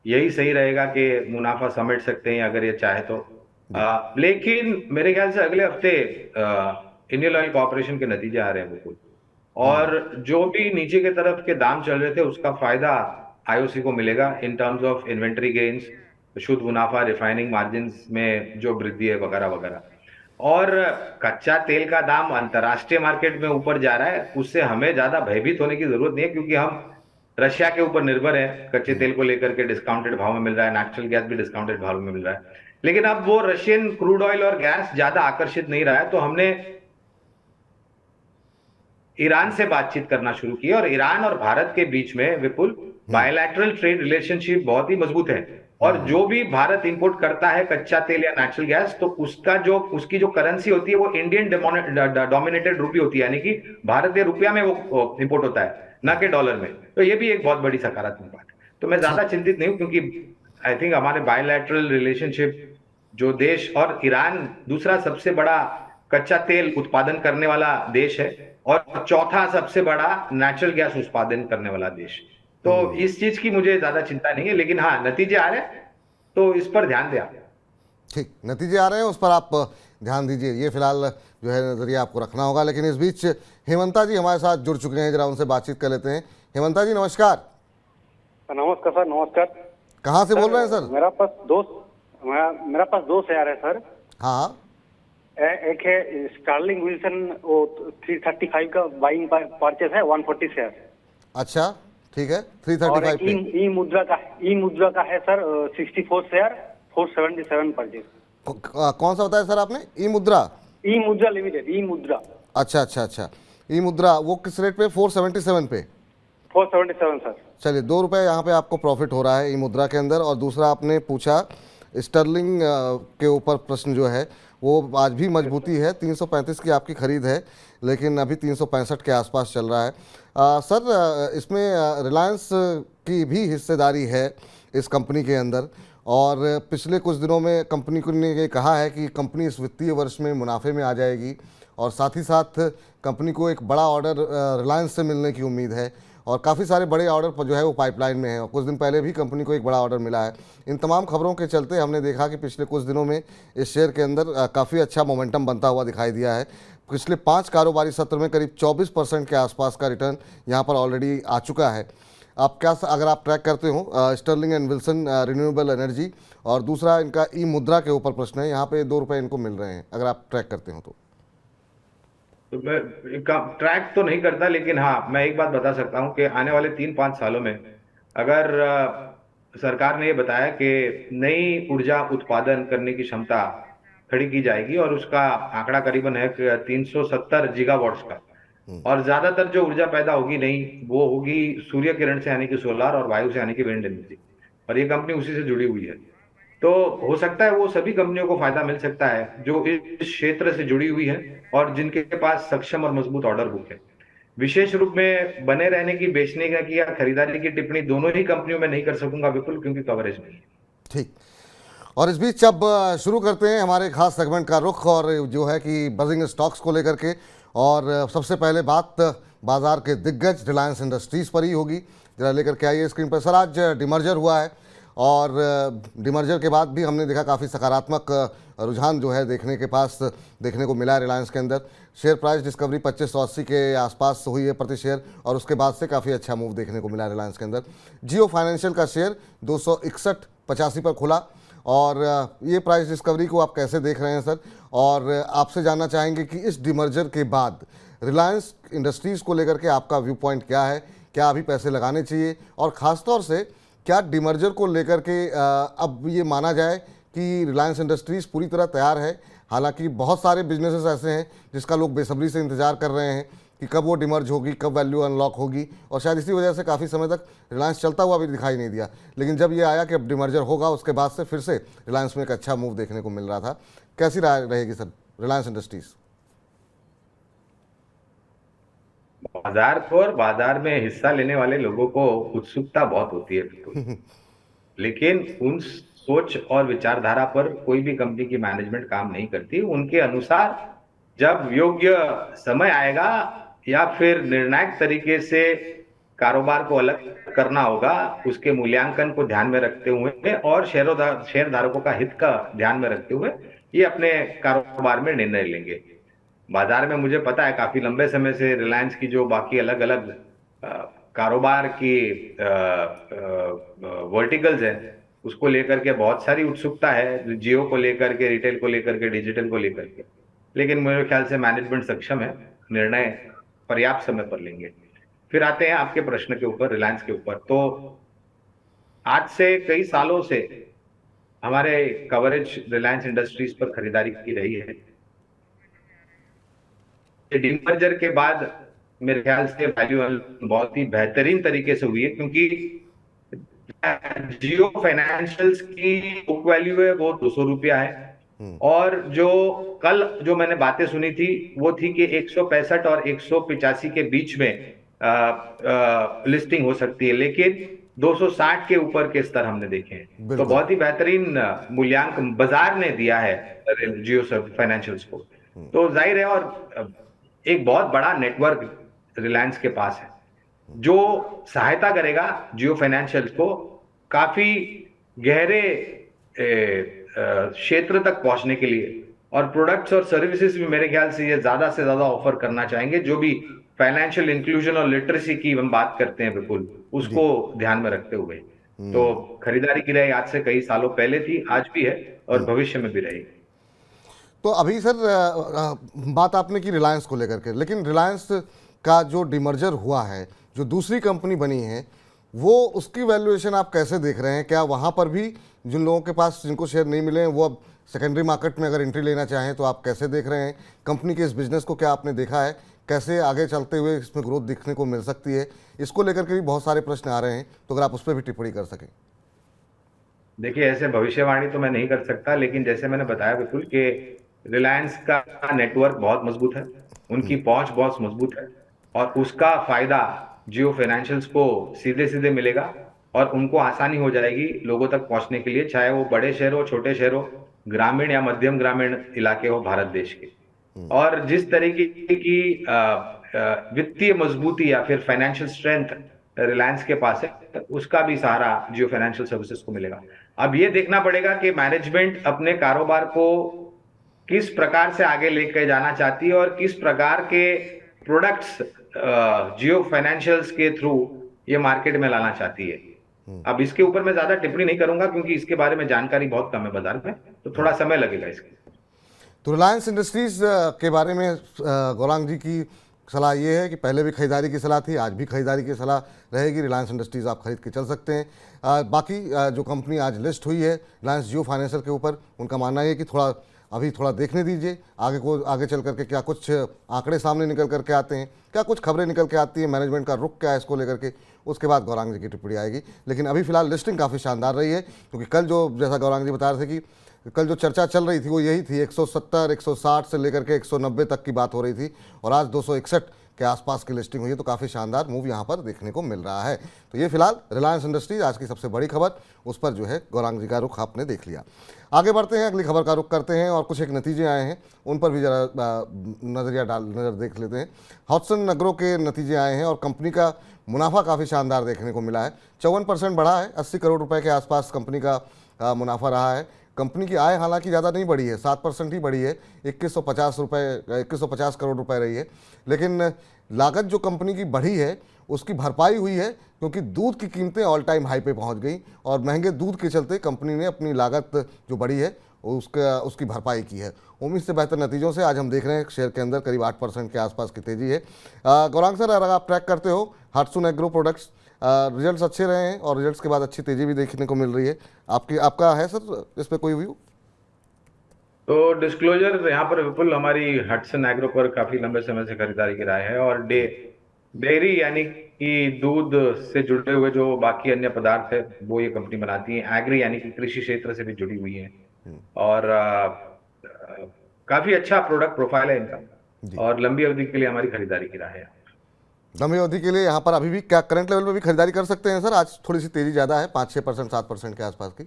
यही सही रहेगा कि मुनाफा समेट सकते हैं अगर ये चाहे तो। लेकिन मेरे ख्याल से अगले हफ्ते इंडियन ऑयल कॉर्पोरेशन के नतीजे आ रहे हैं बिल्कुल। और जो भी नीचे के तरफ के दाम चल रहे थे उसका फायदा आईओसी को मिलेगा in terms of inventory gains, शुद्ध मुनाफा, रिफाइनिंग मार्जिन्स में जो वृद्धि है वगैरह वगैरह। और कच्चा तेल का दाम अंतर्राष्ट्रीय मार्केट में ऊपर जा रहा है, उससे हमें ज्यादा भयभीत होने की जरूरत नहीं है, क्योंकि हम रशिया के ऊपर निर्भर है। कच्चे तेल को लेकर के डिस्काउंटेड भाव में मिल रहा है, नेचुरल गैस भी डिस्काउंटेड भाव में मिल रहा है। लेकिन अब वो रशियन क्रूड ऑयल और गैस ज्यादा आकर्षित नहीं रहा है, तो हमने ईरान से बातचीत करना शुरू की। और ईरान और भारत के बीच में विपुल बायलैटरल ट्रेड रिलेशनशिप बहुत ही मजबूत है। और जो भी भारत इंपोर्ट करता है कच्चा तेल या नेचुरल गैस, तो उसकी जो करेंसी होती है वो इंडियन डोमिनेटेड रुपी होती है, यानी कि भारतीय रुपया में वो इंपोर्ट होता है, ना कि डॉलर में। तो ये भी एक बहुत बड़ी सकारात्मक बात है। तो मैं ज्यादा चिंतित नहीं हूं, क्योंकि आई थिंक हमारे बायलैटरल रिलेशनशिप, जो देश, और ईरान दूसरा सबसे बड़ा कच्चा तेल उत्पादन करने वाला देश है और चौथा सबसे बड़ा नेचुरल गैस उत्पादन करने वाला देश। तो इस चीज की मुझे ज्यादा चिंता नहीं है, लेकिन हाँ, नतीजे आ रहे हैं तो इस पर ध्यान दें आप। ठीक, नतीजे आ रहे हैं, उस पर आप ध्यान दीजिए। ये फिलहाल जो है नजरिया आपको रखना होगा। लेकिन इस बीच हेमंता जी हमारे साथ जुड़ चुके हैं, जरा उनसे बातचीत कर लेते हैं। हेमंता जी नमस्कार। नमस्कार सर, नमस्कार। कहाँ से बोल रहे हैं सर? मेरा पास दो शेयर है सर। हाँ, एक है स्टार्लिंग विल्सन, वो 335 का बाइंग परचेस है, 140 शेयर। अच्छा, ठीक है। और 335 पे ई मुद्रा का है सर 64 शेयर, 477 परचेस। कौन सा बताया सर आपने? ई मुद्रा? ई मुद्रा लिमिटेड, ई मुद्रा। अच्छा अच्छा अच्छा, ई मुद्रा वो किस रेट पे? 477 पे? 477 सर। चलिए, ₹2 यहाँ पे आपको प्रॉफिट हो रहा है ई मुद्रा के अंदर। और दूसरा आपने पूछा स्टर्लिंग के ऊपर प्रश्न जो है वो आज भी मजबूती है। 335 की आपकी खरीद है, लेकिन अभी 365 के आसपास चल रहा है। सर इसमें रिलायंस की भी हिस्सेदारी है इस कंपनी के अंदर, और पिछले कुछ दिनों में कंपनी को ने ये कहा है कि कंपनी इस वित्तीय वर्ष में मुनाफे में आ जाएगी, और साथ ही साथ कंपनी को एक बड़ा ऑर्डर रिलायंस से मिलने की उम्मीद है, और काफ़ी सारे बड़े ऑर्डर जो है वो पाइपलाइन में है। और कुछ दिन पहले भी कंपनी को एक बड़ा ऑर्डर मिला है। इन तमाम खबरों के चलते हमने देखा कि पिछले कुछ दिनों में इस शेयर के अंदर काफ़ी अच्छा मोमेंटम बनता हुआ दिखाई दिया है। पिछले 5 कारोबारी सत्र में करीब 24% के आसपास का रिटर्न यहाँ पर ऑलरेडी आ चुका है। आप क्या, अगर आप ट्रैक करते हो Sterling and Wilson renewable energy, और दूसरा इनका ई मुद्रा के ऊपर प्रश्न है, यहाँ पे ₹2 इनको मिल रहे हैं, अगर आप ट्रैक करते हो तो। मैं ट्रैक तो नहीं करता, लेकिन हाँ, मैं एक बात बता सकता हूँ कि आने वाले 3-5 सालों में अगर सरकार ने ये बताया कि नई ऊर्जा उत्पादन करने की क्षमता खड़ी की जाएगी, और उसका आंकड़ा करीबन है 370 गीगावाट्स का, और ज्यादातर जो ऊर्जा पैदा होगी नहीं, वो होगी सूर्य किरण से, यानी कि सोलार, और वायु से, यानी कि विंड एनर्जी, और ये कंपनी उसी से जुड़ी हुई है। तो हो सकता है वो सभी कंपनियों को फायदा मिल सकता है जो इस क्षेत्र से जुड़ी हुई है और जिनके पास सक्षम और मजबूत ऑर्डर बुक है। विशेष रूप में बने रहने की, बेचने का की या खरीदारी की टिप्पणी दोनों ही कंपनियों में नहीं कर सकूंगा बिल्कुल, क्योंकि कवरेज नहीं है। ठीक, और इस बीच अब शुरू करते हैं हमारे खास सेगमेंट का रुख, और जो है कि बजिंग स्टॉक्स को लेकर के। और सबसे पहले बात बाजार के दिग्गज रिलायंस इंडस्ट्रीज़ पर ही होगी। जरा लेकर के आइए स्क्रीन पर सर। आज डिमर्जर हुआ है, और डिमर्जर के बाद भी हमने देखा काफ़ी सकारात्मक रुझान जो है देखने को मिला है रिलायंस के अंदर। शेयर प्राइस डिस्कवरी 2580 के आसपास हुई है प्रति शेयर, और उसके बाद से काफ़ी अच्छा मूव देखने को मिला है रिलायंस के अंदर। जियो फाइनेंशियल का शेयर 261.85 पर खुला, और ये प्राइस डिस्कवरी को आप कैसे देख रहे हैं सर? और आपसे जानना चाहेंगे कि इस डिमर्जर के बाद रिलायंस इंडस्ट्रीज़ को लेकर के आपका व्यू पॉइंट क्या है? क्या अभी पैसे लगाने चाहिए? और ख़ासतौर से क्या डिमर्जर को लेकर के अब ये माना जाए कि रिलायंस इंडस्ट्रीज़ पूरी तरह तैयार है? हालांकि बहुत सारे बिजनेसेस ऐसे हैं जिसका लोग बेसब्री से इंतज़ार कर रहे हैं कि कब वो डिमर्ज होगी, कब वैल्यू अनलॉक होगी, और शायद इसी वजह से काफ़ी समय तक रिलायंस चलता हुआ भी दिखाई नहीं दिया। लेकिन जब ये आया कि अब डिमर्जर होगा, उसके बाद से फिर से रिलायंस में एक अच्छा मूव देखने को मिल रहा था। कैसी रहेगी सर रिलायंस इंडस्ट्रीज़? बाजार पर, बाजार में हिस्सा लेने वाले लोगों को उत्सुकता बहुत होती है बिल्कुल, लेकिन उन सोच और विचारधारा पर कोई भी कंपनी की मैनेजमेंट काम नहीं करती। उनके अनुसार जब योग्य समय आएगा या फिर निर्णायक तरीके से कारोबार को अलग करना होगा, उसके मूल्यांकन को ध्यान में रखते हुए और शेयरधारकों का हित का ध्यान में रखते हुए ये अपने कारोबार में निर्णय लेंगे। बाजार में मुझे पता है काफी लंबे समय से रिलायंस की जो बाकी अलग अलग कारोबार की वर्टिकल्स हैं उसको लेकर के बहुत सारी उत्सुकता है, जियो को लेकर के, रिटेल को लेकर के, डिजिटल को लेकर के। लेकिन मेरे ख्याल से मैनेजमेंट सक्षम है, निर्णय पर्याप्त समय पर लेंगे। फिर आते हैं आपके प्रश्न के ऊपर, रिलायंस के ऊपर। तो आज से कई सालों से हमारे कवरेज रिलायंस इंडस्ट्रीज पर खरीदारी की रही है। डीमर्जर के बाद मेरे ख्याल से वैल्यू बहुत ही बेहतरीन तरीके से हुई है, क्योंकि जियो फाइनेंशियल्स की बुक वैल्यू है वो 200 रुपया है, और जो कल जो मैंने बातें सुनी थी वो थी कि 165 और 185 के बीच में लिस्टिंग हो सकती है, लेकिन 260 के ऊपर के स्तर हमने देखे हैं। तो बिल्कुल। बहुत ही बेहतरीन मूल्यांकन बाजार ने दिया है जियो फाइनेंशियल्स को। तो जाहिर है, और एक बहुत बड़ा नेटवर्क रिलायंस के पास है जो सहायता करेगा जियो फाइनेंशियल्स को काफी गहरे क्षेत्र तक पहुंचने के लिए, और प्रोडक्ट्स और सर्विसेज भी मेरे ख्याल से ये ज्यादा से ज्यादा ऑफर करना चाहेंगे, जो भी फाइनेंशियल इंक्लूजन और लिटरेसी की हम बात करते हैं बिल्कुल उसको ध्यान में रखते हुए। तो खरीदारी की राय आज से कई सालों पहले थी, आज भी है और भविष्य में भी रहेगी। तो अभी सर बात आपने की रिलायंस को लेकर के, लेकिन रिलायंस का जो डिमर्जर हुआ है, जो दूसरी कंपनी बनी है, वो उसकी वैल्यूएशन आप कैसे देख रहे हैं? क्या वहाँ पर भी जिन लोगों के पास जिनको शेयर नहीं मिले हैं वो अब सेकेंडरी मार्केट में अगर एंट्री लेना चाहें तो आप कैसे देख रहे हैं? कंपनी के इस बिजनेस को क्या आपने देखा है, कैसे आगे चलते हुए इसमें ग्रोथ दिखने को मिल सकती है? इसको लेकर के भी बहुत सारे प्रश्न आ रहे हैं, तो अगर आप उस पर भी टिप्पणी कर सकें। देखिए, ऐसे भविष्यवाणी तो मैं नहीं कर सकता, लेकिन जैसे मैंने बताया बिल्कुल कि रिलायंस का नेटवर्क बहुत मजबूत है, उनकी पहुंच बहुत मजबूत है, और उसका फायदा जियो फाइनेंशियल्स को सीधे सीधे मिलेगा, और उनको आसानी हो जाएगी लोगों तक पहुंचने के लिए, चाहे वो बड़े शहर हो, छोटे शहर हो, ग्रामीण या मध्यम ग्रामीण इलाके हो भारत देश के। और जिस तरीके की वित्तीय मजबूती या फिर फाइनेंशियल स्ट्रेंथ रिलायंस के पास है, उसका भी सहारा जियो फाइनेंशियल सर्विसेज को मिलेगा। अब ये देखना पड़ेगा कि मैनेजमेंट अपने कारोबार को किस प्रकार से आगे लेकर जाना चाहती है और किस प्रकार के प्रोडक्ट्स जियो फाइनेंशियल्स के थ्रू ये मार्केट में लाना चाहती है। अब इसके ऊपर मैं ज्यादा टिप्पणी नहीं करूंगा, क्योंकि इसके बारे में जानकारी बहुत कम है बाजार में, तो थोड़ा समय लगेगा इसके। तो रिलायंस इंडस्ट्रीज के बारे में गौरांग जी की सलाह ये है कि पहले भी खरीदारी की सलाह थी, आज भी खरीदारी की सलाह रहेगी। रिलायंस इंडस्ट्रीज आप खरीद के चल सकते हैं। बाकी जो कंपनी आज लिस्ट हुई है रिलायंस जियो फाइनेंशियल के ऊपर, उनका मानना है कि अभी थोड़ा देखने दीजिए आगे चल करके क्या कुछ आंकड़े सामने निकल करके आते हैं, क्या कुछ खबरें निकल के आती हैं, मैनेजमेंट का रुख क्या है इसको लेकर के, उसके बाद गौरांग जी की टिप्पणी आएगी। लेकिन अभी फिलहाल लिस्टिंग काफ़ी शानदार रही है, क्योंकि कल जो जैसा गौरांग जी बता रहे थे कि कल जो चर्चा चल रही थी वो यही थी, 170 160 से लेकर के 190 तक की बात हो रही थी, और आज 261 के आसपास की लिस्टिंग हुई है। तो काफ़ी शानदार मूव यहाँ पर देखने को मिल रहा है। तो ये फिलहाल रिलायंस इंडस्ट्रीज आज की सबसे बड़ी खबर, उस पर जो है गौरांग जी का रुख आपने देख लिया। आगे बढ़ते हैं, अगली खबर का रुख करते हैं, और कुछ एक नतीजे आए हैं उन पर भी जरा नज़र देख लेते हैं। हॉटसन एग्रो के नतीजे आए हैं और कंपनी का मुनाफा काफ़ी शानदार देखने को मिला है, 54% बढ़ा है, 80 करोड़ रुपए के आसपास कंपनी का मुनाफा रहा है। कंपनी की आय हालांकि ज़्यादा नहीं बढ़ी है, 7% ही बढ़ी है, 2150 करोड़ रुपए रही है। लेकिन लागत जो कंपनी की बढ़ी है उसकी भरपाई हुई है, क्योंकि दूध की कीमतें ऑल टाइम हाई पे पहुंच गई, और महंगे दूध के चलते कंपनी ने अपनी लागत जो बढ़ी है उसकी भरपाई की है। उम्मीद से बेहतर नतीजों से आज हम देख रहे हैं शेयर के अंदर करीब 8% के आसपास की तेजी है। गौरांग सर, अगर आप ट्रैक करते हो हॉटसन एग्रो प्रोडक्ट्स, रिजल्ट्स अच्छे रहे हैं और रिजल्ट्स के बाद अच्छी तेजी भी देखने को मिल रही है, आपका है सर इस पर कोई व्यू? तो डिस्क्लोजर यहाँ पर विपुल, हमारी हटसन एग्रो पर काफी लंबे समय से खरीदारी की राय है, और डेयरी यानी कि दूध से जुड़े हुए जो बाकी अन्य पदार्थ है वो ये कंपनी बनाती है। एग्री यानी कि कृषि क्षेत्र से भी जुड़ी हुई है, और काफी अच्छा प्रोडक्ट प्रोफाइल है इनका, और लंबी अवधि के लिए हमारी खरीदारी की राय है। लंबी अवधि के लिए यहाँ पर अभी भी क्या करंट लेवल में भी खरीदारी कर सकते हैं सर? आज थोड़ी सी तेजी ज़्यादा है, 5-6%, 7% के आसपास की।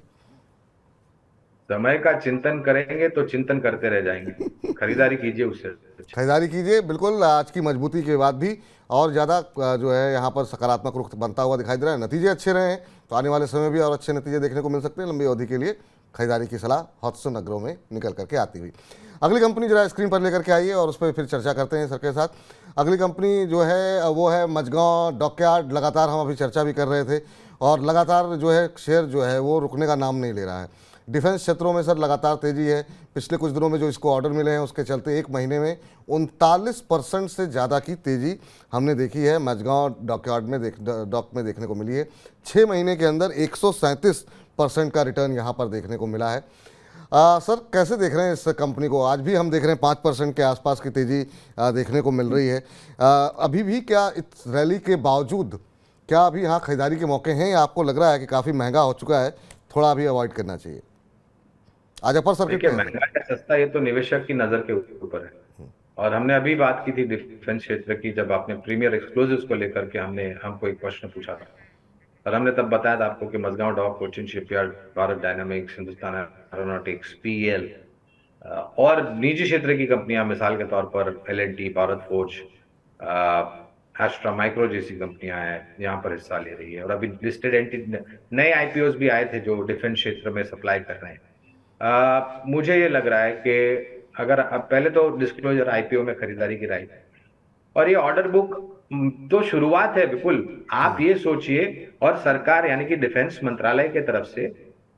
समय का चिंतन करेंगे तो चिंतन करते रह जाएंगे, खरीदारी कीजिए उससे। खरीदारी कीजिए बिल्कुल, आज की मजबूती के बाद भी और ज़्यादा जो है यहाँ पर सकारात्मक रुख बनता हुआ दिखाई दे रहा है। नतीजे अच्छे रहे हैं तो आने वाले समय भी और अच्छे नतीजे देखने को मिल सकते हैं, लंबी अवधि के लिए खरीदारी की सलाह हॉटसन अग्रो में निकल करके आती हुई। अगली कंपनी जरा स्क्रीन पर लेकर के आइए और उस पर फिर चर्चा करते हैं सर के साथ। अगली कंपनी जो है वो है मझगांव डॉकयार्ड। लगातार हम अभी चर्चा भी कर रहे थे और लगातार जो है शेयर जो है वो रुकने का नाम नहीं ले रहा है। डिफेंस क्षेत्रों में सर लगातार तेजी है। पिछले कुछ दिनों में जो इसको ऑर्डर मिले हैं उसके चलते एक महीने में 39% से ज़्यादा की तेज़ी हमने देखी है मझगांव डॉकयार्ड में डॉक में देखने को मिली है। 6 महीने के अंदर 137% का रिटर्न यहाँ पर देखने को मिला है। सर कैसे देख रहे हैं इस कंपनी को? आज भी हम देख रहे हैं 5% के आसपास की तेज़ी देखने को मिल रही है। अभी भी क्या इस रैली के बावजूद क्या अभी यहाँ खरीदारी के मौके हैं या आपको लग रहा है कि काफ़ी महंगा हो चुका है, थोड़ा अभी अवॉइड करना चाहिए? आज अपर सर्किट देखिए, महंगा या सस्ता ये तो निवेशक की नजर के ऊपर है। और हमने अभी बात की थी डिफेंस क्षेत्र की, जब आपने प्रीमियर एक्सप्लोजिव्स को लेकर के हमको एक प्रश्न पूछा था और हमने तब बताया था आपको कि Mazagon dock, Cochin shipyard, Bharat Dynamics, Hindustan Aeronautics, PL और निजी क्षेत्र की कंपनियां मिसाल के तौर पर L and T, Bharat Forge, Astra Micro जैसी कंपनियां हैं यहाँ पर हिस्सा ले रही है। और अभी लिस्टेड एंटिटी नए आईपीओस भी आए थे जो डिफेंस क्षेत्र में सप्लाई कर रहे हैं। मुझे ये लग रहा है कि अगर अब पहले तो डिस्क्लोजर आईपीओ में खरीदारी की राइट और ये ऑर्डर बुक तो शुरुआत है। बिल्कुल आप ये सोचिए, और सरकार यानी कि डिफेंस मंत्रालय के तरफ से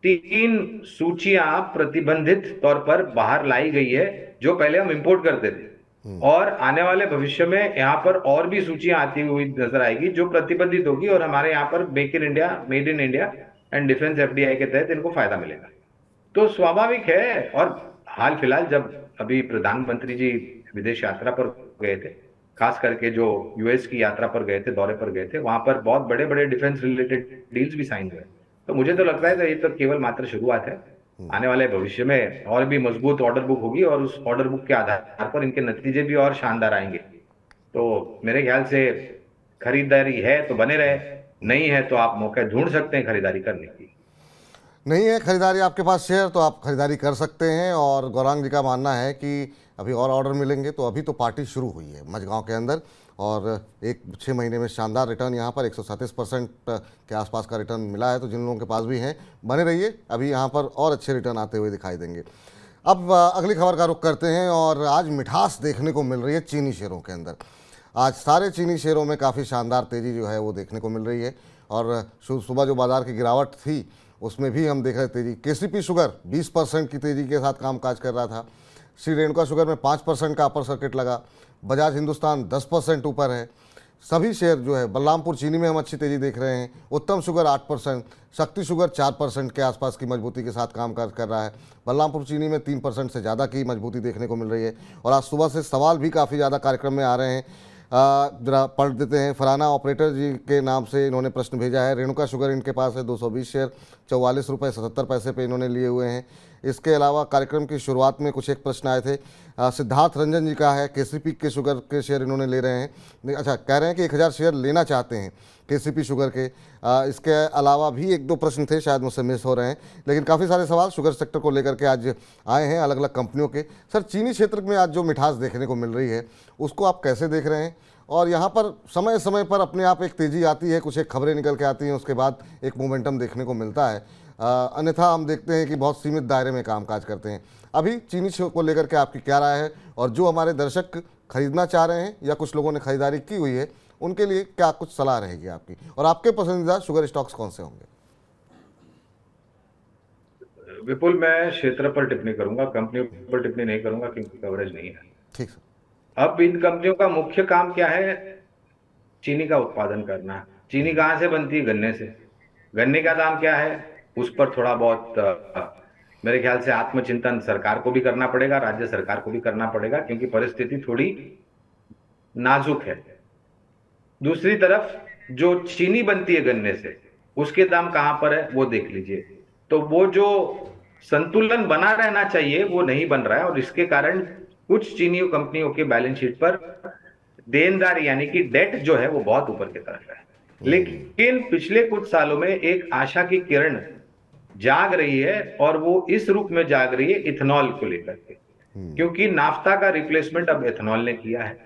3 सूचियां प्रतिबंधित तौर पर बाहर लाई गई है जो पहले हम इंपोर्ट करते थे, और आने वाले भविष्य में यहाँ पर और भी सूचियां आती हुई नजर आएगी जो प्रतिबंधित होगी और हमारे यहाँ पर make in India, made in India and defence FDI के तहत इनको फायदा मिलेगा। तो स्वाभाविक है। और हाल फिलहाल जब अभी प्रधानमंत्री जी विदेश यात्रा पर गए थे, खास करके जो यूएस की यात्रा पर गए थे, दौरे पर गए थे, वहां पर बहुत बड़े बड़े डिफेंस रिलेटेड डील्स भी साइन हुए। तो मुझे तो लगता है कि ये तो केवल मात्र शुरुआत है। आने वाले भविष्य में और भी मजबूत ऑर्डर बुक होगी और उस ऑर्डर बुक के आधार पर इनके नतीजे भी और शानदार आएंगे। तो मेरे ख्याल से खरीदारी है तो बने रहे, नहीं है तो आप मौके ढूंढ सकते हैं खरीदारी करने की। नहीं है खरीदारी आपके पास शेयर तो आप खरीदारी कर सकते हैं। और गौरांग जी का मानना है कि अभी और ऑर्डर मिलेंगे। तो अभी तो पार्टी शुरू हुई है मझगांव के अंदर और 6 महीने में शानदार रिटर्न यहाँ पर 137% के आसपास का रिटर्न मिला है। तो जिन लोगों के पास भी हैं बने रहिए, अभी यहाँ पर और अच्छे रिटर्न आते हुए दिखाई देंगे। अब अगली खबर का रुख करते हैं और आज मिठास देखने को मिल रही है चीनी शेयरों के अंदर। आज सारे चीनी शेयरों में काफ़ी शानदार तेज़ी जो है वो देखने को मिल रही है। और सुबह जो बाजार की गिरावट थी उसमें भी हम देख रहे तेज़ी। केसीपी शुगर 20% की तेज़ी के साथ कामकाज कर रहा था। श्री रेणुका शुगर में 5% का अपर सर्किट लगा। बजाज हिंदुस्तान 10% ऊपर है। सभी शेयर जो है, बलरामपुर चीनी में हम अच्छी तेज़ी देख रहे हैं। उत्तम शुगर 8%, शक्ति शुगर 4% के आसपास की मजबूती के साथ कामकाज कर रहा है। बलरामपुर चीनी में 3% से ज़्यादा की मजबूती देखने को मिल रही है। और आज सुबह से सवाल भी काफ़ी ज़्यादा कार्यक्रम में आ रहे हैं। जरा पढ़ देते हैं। फराना ऑपरेटर जी के नाम से इन्होंने प्रश्न भेजा है। रेणुका शुगर इनके पास है 220 शेयर, 44 रुपये 77 पैसे पे इन्होंने लिए हुए हैं। इसके अलावा कार्यक्रम की शुरुआत में कुछ एक प्रश्न आए थे। सिद्धार्थ रंजन जी का है, केसीपी के शुगर के शेयर इन्होंने ले रहे हैं। अच्छा, कह रहे हैं कि 1000 शेयर लेना चाहते हैं केसीपी शुगर के। इसके अलावा भी 1-2 प्रश्न थे, शायद मुझसे मिस हो रहे हैं, लेकिन काफ़ी सारे सवाल शुगर सेक्टर को लेकर के आज आए हैं अलग अलग कंपनियों के। सर, चीनी क्षेत्र में आज जो मिठास देखने को मिल रही है उसको आप कैसे देख रहे हैं? और यहाँ पर समय समय पर अपने आप एक तेज़ी आती है, कुछ एक खबरें निकल के आती हैं, उसके बाद एक मोमेंटम देखने को मिलता है। अन्यथा हम देखते हैं कि बहुत सीमित दायरे में कामकाज करते हैं। अभी चीनी को लेकर के आपकी क्या राय है? और जो हमारे दर्शक खरीदना चाह रहे हैं या कुछ लोगों ने खरीदारी की हुई है उनके लिए क्या कुछ सलाह रहेगी आपकी? और आपके पसंदीदा शुगर स्टॉक्स कौन से होंगे? विपुल, मैं क्षेत्र पर टिप्पणी करूंगा, कंपनियों पर टिप्पणी नहीं करूंगा क्योंकि कवरेज नहीं है। ठीक सर। अब इन कंपनियों का मुख्य काम क्या है? चीनी का उत्पादन करना। चीनी कहां से बनती है? गन्ने से। गन्ने का दाम क्या है? उस पर थोड़ा बहुत मेरे ख्याल से आत्मचिंतन सरकार को भी करना पड़ेगा, राज्य सरकार को भी करना पड़ेगा, क्योंकि परिस्थिति थोड़ी नाजुक है। दूसरी तरफ जो चीनी बनती है गन्ने से, उसके दाम कहां पर है वो देख लीजिए। तो वो जो संतुलन बना रहना चाहिए वो नहीं बन रहा है, और इसके कारण कुछ चीनी कंपनियों के बैलेंस शीट पर देनदारी यानी कि डेट जो है वो बहुत ऊपर की तरफ है। लेकिन पिछले कुछ सालों में एक आशा की किरण जाग रही है, और वो इस रूप में जाग रही है इथेनॉल को लेकर के, क्योंकि नाफ्ता का रिप्लेसमेंट अब इथेनॉल ने किया है।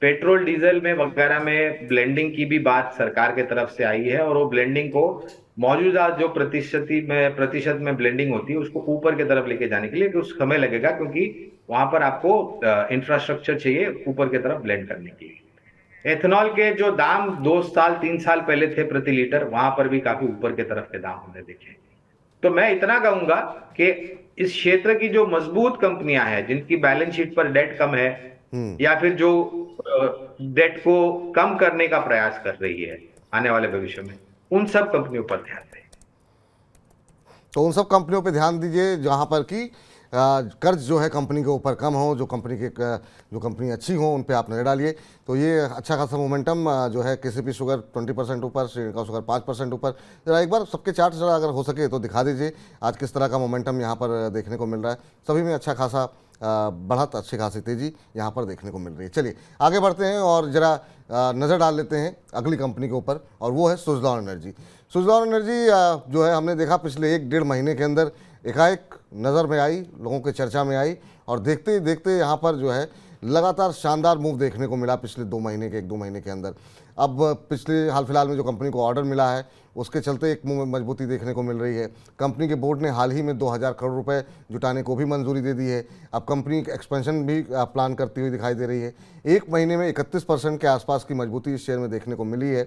पेट्रोल डीजल में वगैरह में ब्लेंडिंग की भी बात सरकार के तरफ से आई है, और वो ब्लेंडिंग को मौजूदा जो प्रतिशत में ब्लेंडिंग होती है उसको ऊपर की तरफ लेके जाने के लिए कुछ समय लगेगा, क्योंकि वहां पर आपको इंफ्रास्ट्रक्चर चाहिए ऊपर की तरफ ब्लेंड करने के लिए। एथेनॉल के जो दाम 2 साल 3 साल पहले थे प्रति लीटर, वहां पर भी काफी ऊपर की तरफ के दाम हमने देखे। तो मैं इतना कहूंगा कि इस क्षेत्र की जो मजबूत कंपनियां हैं, जिनकी बैलेंस शीट पर डेट कम है, या फिर जो डेट को कम करने का प्रयास कर रही है आने वाले भविष्य में, उन सब कंपनियों पर ध्यान दें। तो उन सब कंपनियों पे ध्यान दीजिए जहां पर कि कर्ज जो है कंपनी के ऊपर कम हो, जो कंपनी अच्छी हो उन पे आप नजर डालिए। तो ये अच्छा खासा मोमेंटम जो है, केसीपी शुगर 20% ऊपर, श्रीलंका शुगर 5% ऊपर। जरा एक बार सबके चार्ट जरा अगर हो सके तो दिखा दीजिए आज किस तरह का मोमेंटम यहाँ पर देखने को मिल रहा है। सभी में अच्छा खासा बढ़त, अच्छी खासी तेज़ी यहाँ पर देखने को मिल रही है। चलिए आगे बढ़ते हैं और ज़रा नज़र डाल लेते हैं अगली कंपनी के ऊपर, और वो है सुज़लॉन एनर्जी। सुज़लॉन एनर्जी जो है, हमने देखा पिछले 1-1.5 महीने के अंदर एकाएक नज़र में आई, लोगों के चर्चा में आई, और देखते ही देखते यहाँ पर जो है लगातार शानदार मूव देखने को मिला पिछले 1-2 महीने के अंदर। अब पिछले हाल फिलहाल में जो कंपनी को ऑर्डर मिला है उसके चलते एक मजबूती देखने को मिल रही है। कंपनी के बोर्ड ने हाल ही में 2000 करोड़ रुपए जुटाने को भी मंजूरी दे दी है। अब कंपनी एक्सपेंशन भी प्लान करती हुई दिखाई दे रही है। एक महीने में 31% के आसपास की मजबूती इस शेयर में देखने को मिली है।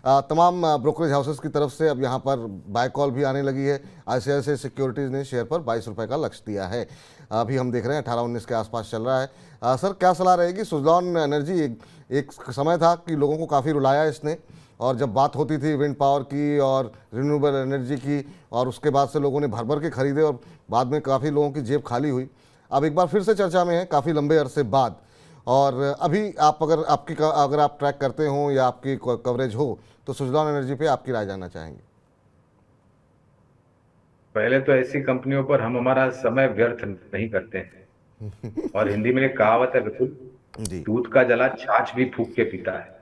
तमाम ब्रोकरेज हाउसेस की तरफ से अब यहाँ पर बाय कॉल भी आने लगी है। ICICI सिक्योरिटीज़ ने शेयर पर 22 रुपये का लक्ष्य दिया है। अभी हम देख रहे हैं 18-19 के आसपास चल रहा है। सर क्या सलाह रहेगी? सुज़लॉन एनर्जी एक समय था कि लोगों को काफ़ी रुलाया इसने, और जब बात होती थी विंड पावर की और रिन्यूएबल एनर्जी की, और उसके बाद से लोगों ने भर भर के खरीदे और बाद में काफ़ी लोगों की जेब खाली हुई। अब एक बार फिर से चर्चा में है काफ़ी लंबे अरसे बाद। और अभी आप अगर आप ट्रैक करते हो या आपकी कवरेज हो तो सुज़लॉन एनर्जी पे आपकी राय जानना चाहेंगे। पहले तो ऐसी कंपनियों पर हम हमारा समय व्यर्थ नहीं करते हैं। और हिंदी में एक कहावत है बिल्कुल, जी। दूध का जला छाछ भी फूंक के पीता है।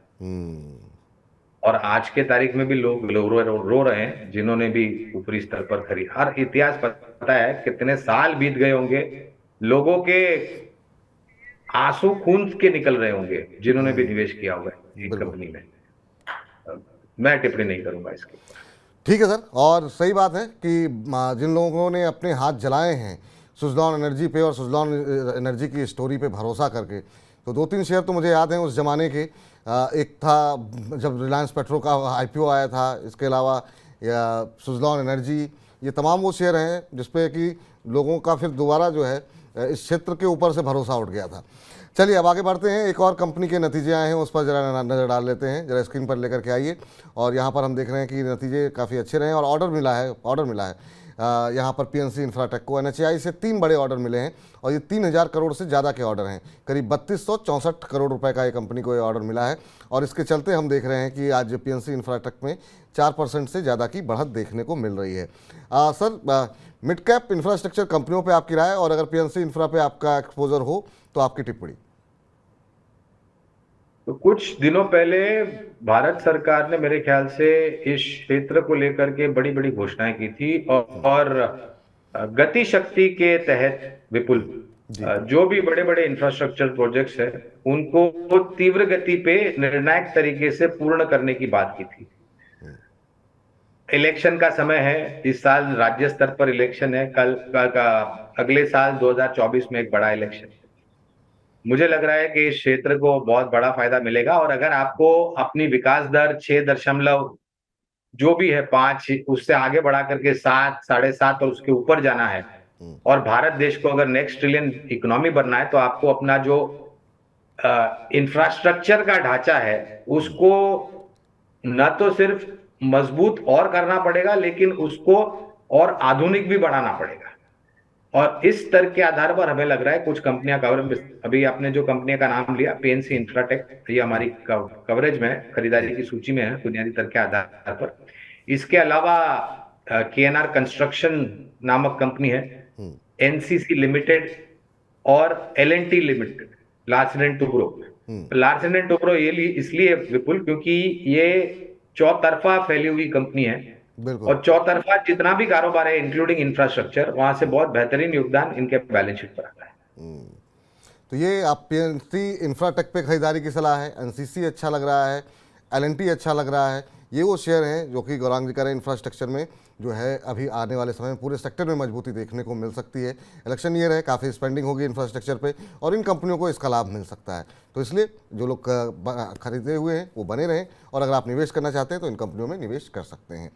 और आज के तारीख में भी लोग रो रहे हैं, जिन्होंने भी ऊपरी स्तर पर खरीद। हर इतिहास पता है कितने साल बीत गए होंगे, लोगों के आंसू खून के निकल रहे होंगे जिन्होंने भी निवेश किया होगा एक कंपनी में। मैं टिप्पणी नहीं करूंगा इसके। ठीक है सर, और सही बात है कि जिन लोगों ने अपने हाथ जलाए हैं सुज़लॉन एनर्जी पे और सुज़लॉन एनर्जी की स्टोरी पे भरोसा करके, तो 2-3 शेयर तो मुझे याद हैं उस ज़माने के। एक था जब रिलायंस पेट्रो का IPO आया था, इसके अलावा या सुज़लॉन एनर्जी, ये तमाम वो शेयर हैं जिसपे कि लोगों का फिर दोबारा जो है इस क्षेत्र के ऊपर से भरोसा उठ गया था। चलिए अब आगे बढ़ते हैं, एक और कंपनी के नतीजे आए हैं उस पर जरा नज़र डाल लेते हैं। जरा स्क्रीन पर लेकर के आइए, और यहाँ पर हम देख रहे हैं कि नतीजे काफ़ी अच्छे रहे हैं और ऑर्डर मिला है। यहाँ पर PNC इंफ्राटेक को NHAI से 3 बड़े ऑर्डर मिले हैं, और ये 3000 करोड़ से ज़्यादा के ऑर्डर हैं। करीब 3264 करोड़ रुपए का ये कंपनी को ये ऑर्डर मिला है, और इसके चलते हम देख रहे हैं कि आज PNC इंफ्राटेक में 4% से ज़्यादा की बढ़त देखने को मिल रही है। सर मिड कैप इंफ्रास्ट्रक्चर कंपनियों पे आपकी राय, और अगर PNC इंफ्रा पे आपका एक्सपोजर हो तो आपकी टिप्पणी। तो कुछ दिनों पहले भारत सरकार ने मेरे ख्याल से इस क्षेत्र को लेकर के बड़ी बड़ी घोषणाएं की थी, और गति शक्ति के तहत विपुल जो भी बड़े बड़े इंफ्रास्ट्रक्चर प्रोजेक्ट्स हैं उनको तीव्र गति पे निर्णायक तरीके से पूर्ण करने की बात की थी। इलेक्शन का समय है, इस साल राज्य स्तर पर इलेक्शन है, अगले साल 2024 में एक बड़ा इलेक्शन। मुझे लग रहा है कि इस क्षेत्र को बहुत बड़ा फायदा मिलेगा, और अगर आपको अपनी विकास दर 6 जो भी है 5 उससे आगे बढ़ा करके 7, 7.5 और उसके ऊपर जाना है, और भारत देश को अगर नेक्स्ट ट्रिलियन इकोनॉमी बनना है, तो आपको अपना जो इंफ्रास्ट्रक्चर का ढांचा है उसको न तो सिर्फ मजबूत और करना पड़ेगा, लेकिन उसको और आधुनिक भी बनाना पड़ेगा। और इस स्तर के आधार पर हमें लग रहा है कुछ कंपनियां अभी आपने जो कंपनी का नाम लिया PNC इंफ्राटेक, ये हमारी कवरेज में खरीदारी की सूची में है बुनियादी स्तर के आधार पर। इसके अलावा KNR कंस्ट्रक्शन नामक कंपनी है, NCC लिमिटेड और L&T limited, Larsen and Toubro. Larsen and Toubro ये इसलिए विपुल क्योंकि ये चौतरफा फैली हुई कंपनी है, और चौतरफा जितना भी कारोबार है इंक्लूडिंग इंफ्रास्ट्रक्चर, वहां से बहुत बेहतरीन योगदान इनके बैलेंस शीट पर आता है। तो ये आप PNC इंफ्राटेक पे खरीदारी की सलाह है, NCC अच्छा लग रहा है, L&T अच्छा लग रहा है, ये वो शेयर हैं जो कि गौरांग जी कह रहे हैं इंफ्रास्ट्रक्चर में जो है अभी आने वाले समय में पूरे सेक्टर में मजबूती देखने को मिल सकती है। इलेक्शन ईयर है, काफ़ी स्पेंडिंग होगी इंफ्रास्ट्रक्चर पे और इन कंपनियों को इसका लाभ मिल सकता है। तो इसलिए जो लोग खरीदे हुए हैं वो बने रहें और अगर आप निवेश करना चाहते हैं तो इन कंपनियों में निवेश कर सकते हैं।